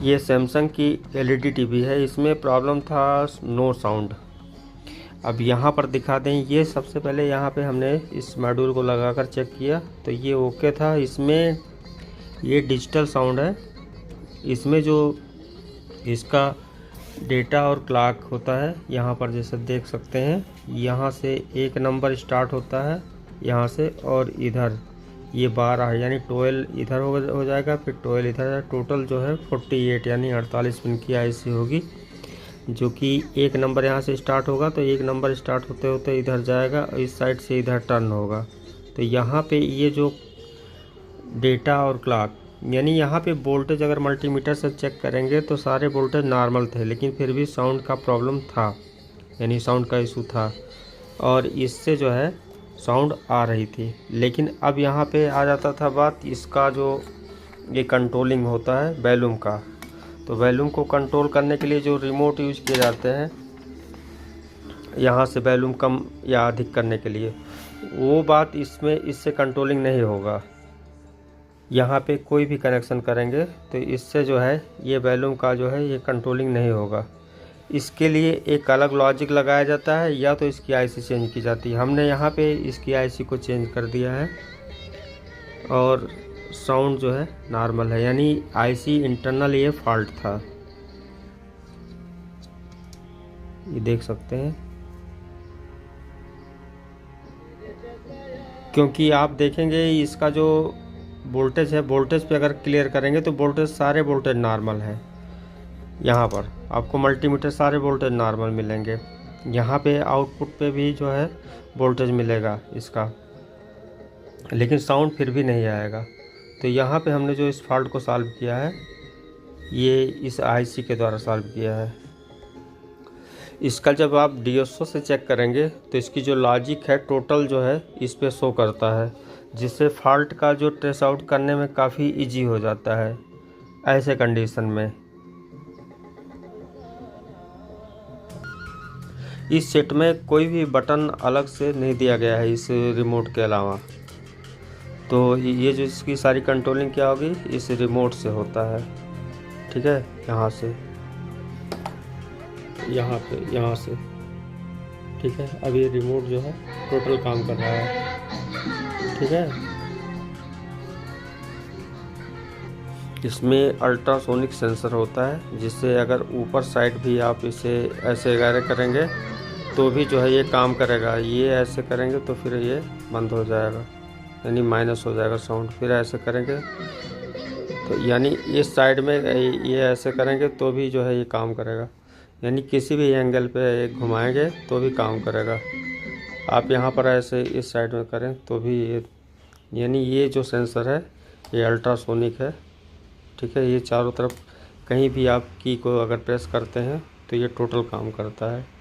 ये सैमसंग की LED TV है, इसमें प्रॉब्लम था नो साउंड। अब यहाँ पर दिखा दें, ये सबसे पहले यहाँ पे हमने इस मॉड्यूल को लगाकर चेक किया तो ये ओके था। इसमें ये डिजिटल साउंड है, इसमें जो इसका डेटा और क्लॉक होता है यहाँ पर जैसे देख सकते हैं, यहाँ से एक नंबर स्टार्ट होता है यहाँ से, और इधर ये 12 है यानी 12 इधर हो जाएगा, फिर 12 इधर। टोटल जो है 48 यानी 48 पिन की आईसी होगी, जो कि एक नंबर यहाँ से स्टार्ट होगा तो एक नंबर स्टार्ट होते होते इधर जाएगा और इस साइड से इधर टर्न होगा। तो यहाँ पे ये जो डेटा और क्लॉक यानी यहाँ पे वोल्टेज अगर मल्टीमीटर से चेक करेंगे तो सारे वोल्टेज नॉर्मल थे, लेकिन फिर भी साउंड का प्रॉब्लम था, यानी साउंड का इशू था और इससे जो है साउंड आ रही थी। लेकिन अब यहाँ पे आ जाता था बात इसका जो ये कंट्रोलिंग होता है वॉल्यूम का। तो वॉल्यूम को कंट्रोल करने के लिए जो रिमोट यूज किए जाते हैं यहाँ से वॉल्यूम कम या अधिक करने के लिए, वो बात इसमें इससे कंट्रोलिंग नहीं होगा। यहाँ पे कोई भी कनेक्शन करेंगे तो इससे जो है ये वॉल्यूम का जो है ये कंट्रोलिंग नहीं होगा। इसके लिए एक अलग लॉजिक लगाया जाता है या तो इसकी आईसी चेंज की जाती है। हमने यहाँ पे इसकी आईसी को चेंज कर दिया है और साउंड जो है नॉर्मल है, यानी आईसी इंटरनल ये फॉल्ट था, ये देख सकते हैं। क्योंकि आप देखेंगे इसका जो वोल्टेज है, वोल्टेज पे अगर क्लियर करेंगे तो वोल्टेज सारे वोल्टेज नॉर्मल है। यहाँ पर आपको मल्टीमीटर सारे वोल्टेज नॉर्मल मिलेंगे। यहाँ पे आउटपुट पे भी जो है वोल्टेज मिलेगा इसका, लेकिन साउंड फिर भी नहीं आएगा। तो यहाँ पे हमने जो इस फॉल्ट को सॉल्व किया है ये इस आईसी के द्वारा सॉल्व किया है। इसका जब आप डीएसओ से चेक करेंगे तो इसकी जो लॉजिक है टोटल जो है इस पे शो करता है, जिससे फॉल्ट का जो ट्रेस आउट करने में काफ़ी इजी हो जाता है ऐसे कंडीशन में। इस सेट में कोई भी बटन अलग से नहीं दिया गया है इस रिमोट के अलावा। तो ये जो इसकी सारी कंट्रोलिंग क्या होगी इस रिमोट से होता है, ठीक है। यहाँ से यहाँ पे यहाँ से, ठीक है। अब ये रिमोट जो है टोटल काम कर रहा है, ठीक है। इसमें अल्ट्रासोनिक सेंसर होता है, जिससे अगर ऊपर साइड भी आप इसे ऐसे वगैरह करेंगे तो भी जो है ये काम करेगा। ये ऐसे करेंगे तो फिर ये बंद हो जाएगा, यानी माइनस हो जाएगा साउंड। फिर ऐसे करेंगे तो यानी इस साइड में ये ऐसे करेंगे तो भी जो है ये काम करेगा, यानी किसी भी एंगल पे घुमाएंगे तो भी काम करेगा। आप यहाँ पर ऐसे इस साइड में करें तो भी ये, यानी ये जो सेंसर है ये अल्ट्रासोनिक है, ठीक है। ये चारों तरफ कहीं भी आप की को अगर प्रेस करते हैं तो ये टोटल काम करता है।